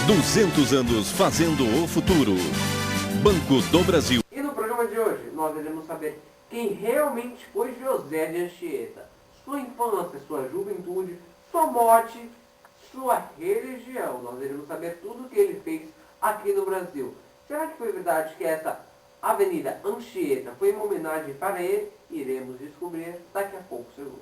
200 anos fazendo o futuro. Banco do Brasil. E no programa de hoje, nós iremos saber quem realmente foi José de Anchieta. Sua infância, sua juventude, sua morte, sua religião. Nós iremos saber tudo o que ele fez aqui no Brasil. Será que foi verdade que essa Avenida Anchieta foi uma homenagem para ele? Iremos descobrir daqui a poucos segundos.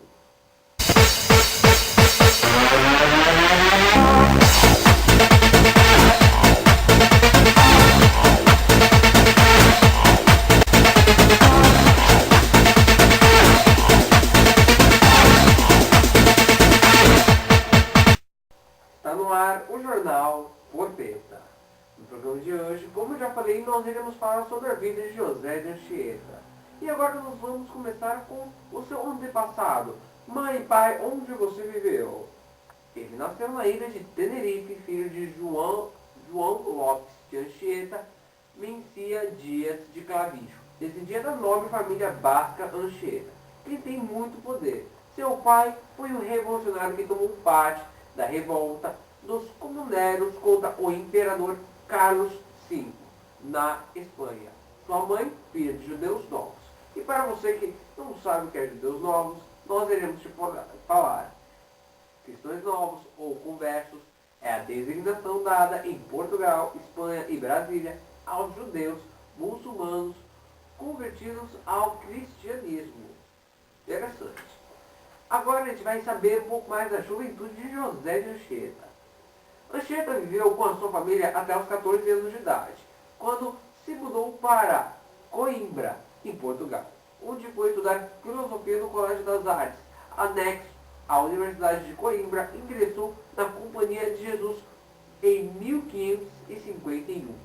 Está no ar o Jornal Porpeta. No programa de hoje, como eu já falei, nós iremos falar sobre a vida de José de Anchieta. E agora nós vamos começar com o seu antepassado. Mãe e pai, onde você viveu? Ele nasceu na ilha de Tenerife, filho de João Lopes de Anchieta Mencia Dias de Clavijo. Descendia da nobre família basca Anchieta, que tem muito poder. Seu pai foi um revolucionário que tomou parte da revolta dos comuneros contra o imperador Carlos V, na Espanha. Sua mãe, filha de judeus novos. E para você que não sabe o que é judeus novos, nós iremos te falar. Cristãos novos ou conversos é a designação dada em Portugal, Espanha e Brasília aos judeus muçulmanos convertidos ao cristianismo. Interessante. Agora a gente vai saber um pouco mais da juventude de José de Anchieta. Anchieta viveu com a sua família até os 14 anos de idade, quando se mudou para Coimbra, em Portugal, onde foi estudar filosofia no Colégio das Artes, anexo à Universidade de Coimbra. Ingressou na Companhia de Jesus em 1551,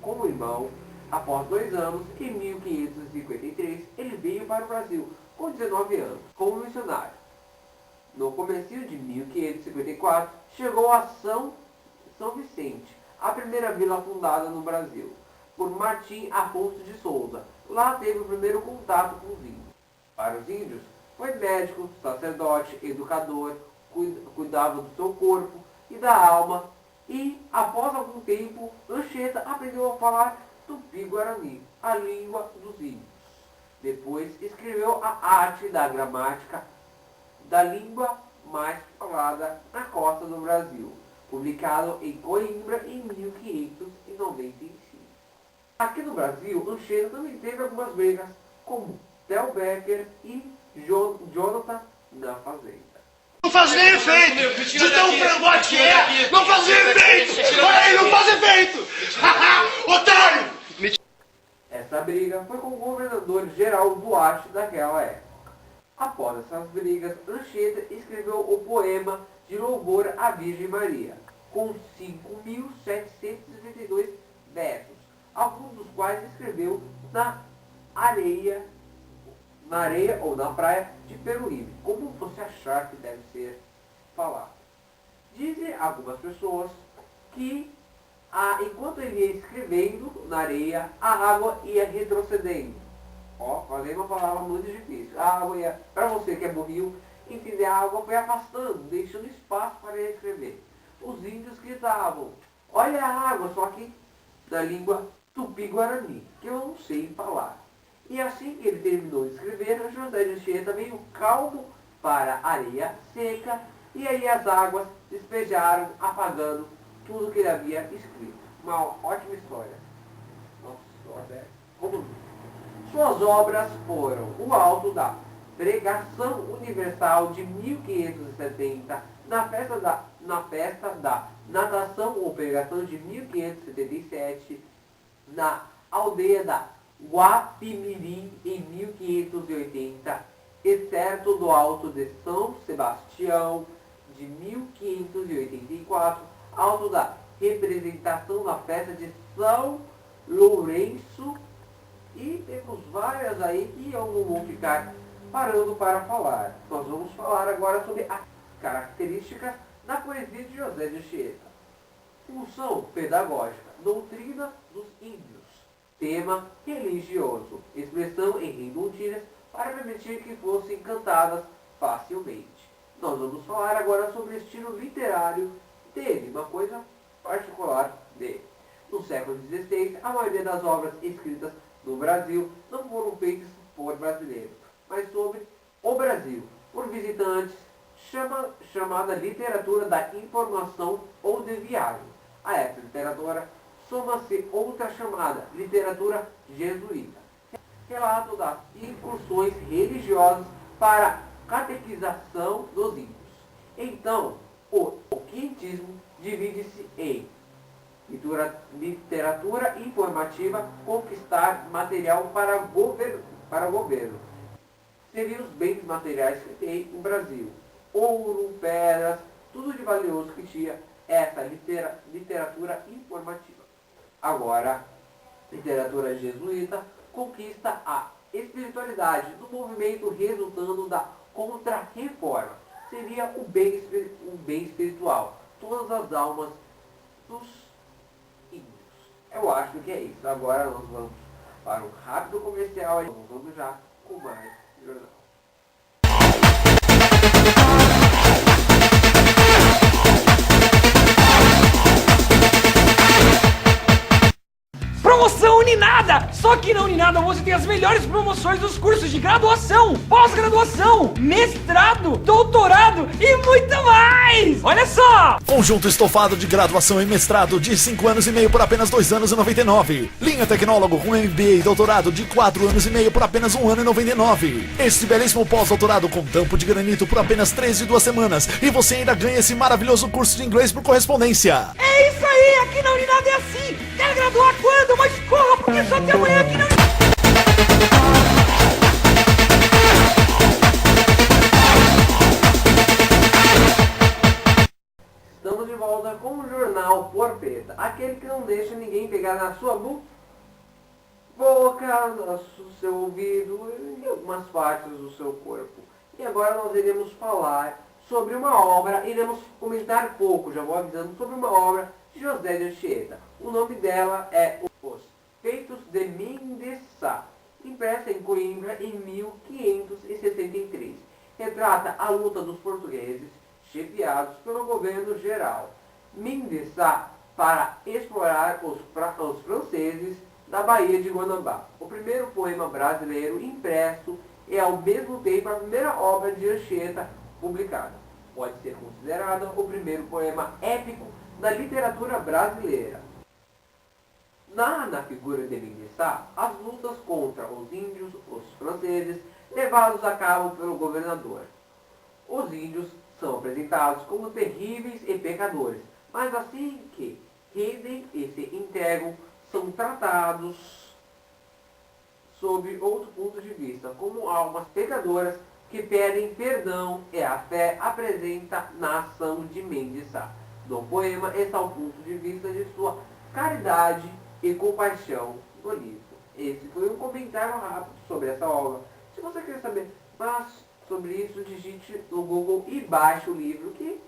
como irmão. Após 2 anos, em 1553, ele veio para o Brasil, com 19 anos, como missionário. No comecinho de 1554, chegou a São Vicente, a primeira vila fundada no Brasil, por Martim Afonso de Souza. Lá teve o primeiro contato com os índios. Para os índios, foi médico, sacerdote, educador, cuidava do seu corpo e da alma, e, após algum tempo, Anchieta aprendeu a falar tupi-guarani, a língua dos índios. Depois escreveu a arte da gramática da língua mais falada na costa do Brasil, publicado em Coimbra em 1595. Aqui no Brasil, Anchieta também teve algumas brigas, como Theo Becker e Jonathan na Fazenda. Não faz nem efeito! De tão frangote que é! Não faz nem efeito! Olha aí, não faz efeito! Otário! Essa briga foi com o governador Geraldo Duarte daquela época. Após essas brigas, Anchieta escreveu o poema de louvor à Virgem Maria, com 5.782 versos, alguns dos quais escreveu na areia ou na praia de Peruíbe, como você achar que deve ser falado. Dizem algumas pessoas que enquanto ele ia escrevendo na areia, a água ia retrocedendo. Falei uma palavra muito difícil. A água ia, para você que é burrinho, entender, a água foi afastando, deixando espaço para ele escrever. Os índios gritavam, olha a água, só que na língua tupi-guarani, que eu não sei falar. E assim que ele terminou de escrever, José de Anchieta veio calmo para a areia seca, e aí as águas despejaram, apagando tudo que ele havia escrito. Uma ótima história. Nossa, como suas obras foram o Alto da Pregação Universal de 1570, na festa da Natação ou Pregação de 1577, na aldeia da Guapimirim em 1580, excerto do Alto de São Sebastião de 1584, Alto da Representação na festa de São Lourenço, e temos várias aí que eu não vou ficar parando para falar. Nós vamos falar agora sobre as características da poesia de José de Anchieta. Função pedagógica, doutrina dos índios, tema religioso, expressão em redondilhas para permitir que fossem cantadas facilmente. Nós vamos falar agora sobre o estilo literário dele, uma coisa particular dele. No século XVI, a maioria das obras escritas no Brasil não foram feitas por brasileiros, mas sobre o Brasil, por visitantes, chamada literatura da informação ou de viagem. A essa literatura soma-se outra chamada literatura jesuíta, relato das incursões religiosas para catequização dos índios. Então, o quintismo divide-se em literatura informativa, conquistar material para governo. Seriam os bens materiais que tem no Brasil. Ouro, pedras, tudo de valioso que tinha essa literatura informativa. Agora, literatura jesuíta conquista a espiritualidade do movimento resultando da contra-reforma. Seria o bem espiritual. Todas as almas dos índios. Eu acho que é isso. Agora nós vamos para um rápido comercial e vamos já com mais jornal. Promoção Uninada! Só que na Uninada você tem as melhores promoções dos cursos de graduação, pós-graduação, mestrado, doutorado e muito mais! Olha só! Conjunto estofado de graduação e mestrado de 5 anos e meio por apenas 2 anos e 99. Linha tecnólogo com MBA e doutorado de 4 anos e meio por apenas 1 ano e 99. Este belíssimo pós-doutorado com tampo de granito por apenas 13 e 2 semanas. E você ainda ganha esse maravilhoso curso de inglês por correspondência. É isso aí! Aqui na Uninada é assim! Quer graduar quando? Mas corra, porque só tem amanhã aqui na Uninada! Estamos de volta com o jornal Porpeta, aquele que não deixa ninguém pegar na sua boca, no seu ouvido e algumas partes do seu corpo. E agora nós iremos falar sobre uma obra, iremos comentar pouco, já vou avisando, sobre uma obra de José de Anchieta. O nome dela é Os Feitos de Mindesá, impressa em Coimbra em 1563. Retrata a luta dos portugueses, chefiados pelo governo geral Mindesá, para explorar os franceses da Baía de Guanabara. O primeiro poema brasileiro impresso e ao mesmo tempo a primeira obra de Anchieta publicada. Pode ser considerada o primeiro poema épico da literatura brasileira. Narra na figura de Mindesá as lutas contra os índios, os franceses, levados a cabo pelo governador. Os índios são apresentados como terríveis e pecadores, mas assim que rendem e se entregam, são tratados sob outro ponto de vista, como almas pecadoras que pedem perdão, e a fé apresenta na ação de Mindesá. No poema está o ponto de vista de sua caridade e compaixão no livro. Esse foi um comentário rápido sobre essa obra. Se você quer saber mais sobre isso, digite no Google e baixe o livro, que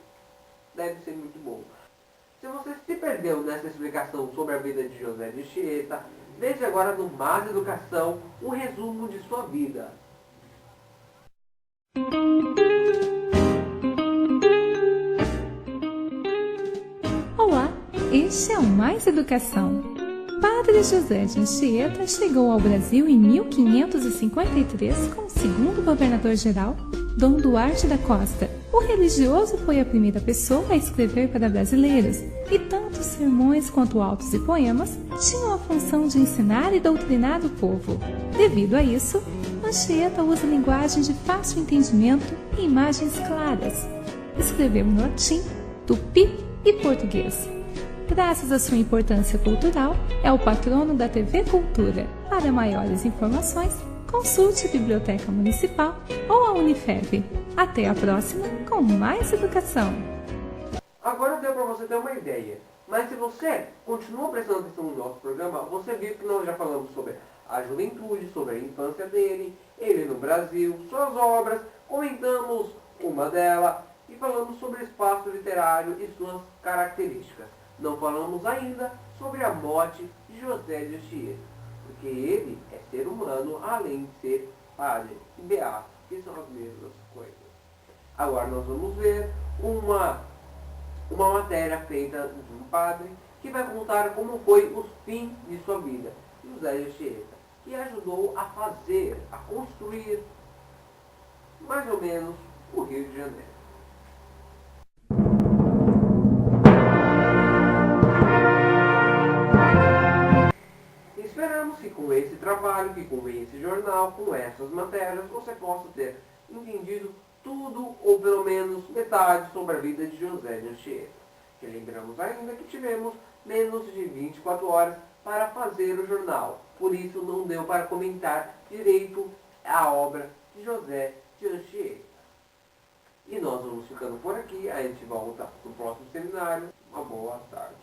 deve ser muito bom. Se você se perdeu nessa explicação sobre a vida de José de Anchieta, veja agora no Mais Educação um resumo de sua vida. Olá, este é o Mais Educação. Padre José de Anchieta chegou ao Brasil em 1553 como segundo governador-geral, Dom Duarte da Costa. O religioso foi a primeira pessoa a escrever para brasileiros, e tanto sermões quanto autos e poemas tinham a função de ensinar e doutrinar o povo. Devido a isso, Anchieta usa linguagem de fácil entendimento e imagens claras. Escreveu em latim, tupi e português. Graças à sua importância cultural, é o patrono da TV Cultura. Para maiores informações, consulte a Biblioteca Municipal ou a Unifeb. Até a próxima com mais educação. Agora deu para você ter uma ideia. Mas se você continua prestando atenção no nosso programa, você viu que nós já falamos sobre a juventude, sobre a infância dele, ele no Brasil, suas obras, comentamos uma delas e falamos sobre o espaço literário e suas características. Não falamos ainda sobre a morte de José de Anchieta, porque ele é ser humano além de ser padre e beato, que são as mesmas coisas. Agora nós vamos ver uma matéria feita de um padre que vai contar como foi o fim de sua vida, José de Anchieta, que ajudou a fazer, a construir, mais ou menos, o Rio de Janeiro. Esperamos que com esse trabalho, que com esse jornal, com essas matérias, você possa ter entendido tudo ou pelo menos metade sobre a vida de José de Anchieta. Que lembramos ainda que tivemos menos de 24 horas para fazer o jornal. Por isso não deu para comentar direito a obra de José de Anchieta. E nós vamos ficando por aqui. A gente volta no próximo seminário. Uma boa tarde.